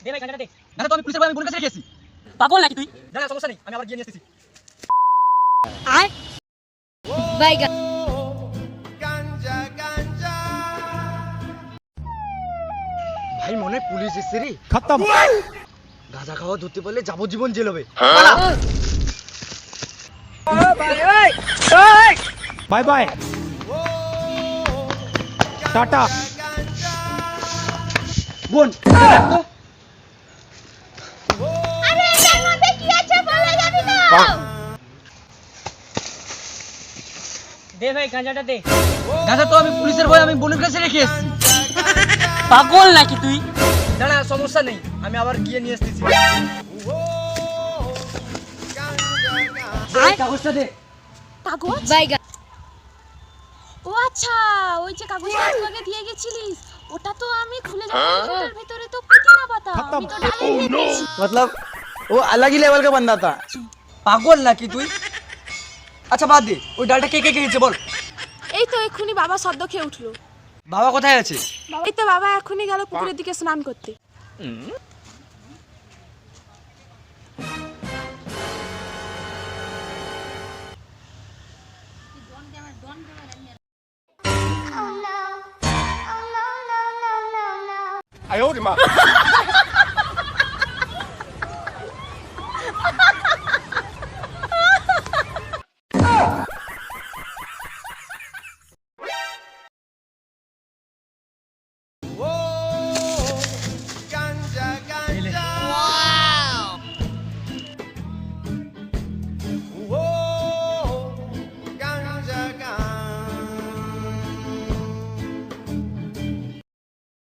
দে ভাই গাঁজাটা দে। দাদা তো আমি পুলিশের বই আমি বোনের কাছে রেখেছি। পাগল নাকি তুই? দাদা সমস্যা নেই, আমি আবার গিয়ে নিয়ে আসতেছি। আয় বাইগা। ভাই মনে হয় পুলিশ এসছে রে। खत्म গাঁজা খাওয়া ধরতে পারলে যাবজ্জীবন জেল হবে। बाय बाय टाटा বোন আরে এটার মধ্যে কি আছে বলে যাবি না? দে ভাই গাঁজাটা দে। দাদা তো আমি পুলিশের বই আমি বোনের কাছে রেখে এসেছি। পাগল নাকি তুই? দাদা সমস্যা নেই, আমি আবার গিয়ে নিয়ে আসতেছি। আয় কাগজটা দে। কাগজ? বাইগা। ও আচ্ছা, ওই যে কাগজটা তুই আগে দিয়ে গেছিলিস, ওটা তো আমি খুলে জানলাম ওটার ভিতরে তো পুদিনা পাতা। আমি তো ডালে দিয়ে দিয়েছি। मतलब वो अलग ही लेवल का बंदा था। পাগল নাকি তুই? আচ্ছা বাদ দে, ওই ডালটা কে কে খেয়েছে বল। এই তো এক্ষুনি বাবা সদ্য খেয়ে উঠলো। বাবা কোথায় আছে? এই তো বাবা এক্ষুনি গেল পুকুরের দিকে স্নান করতে। आयो रे माँ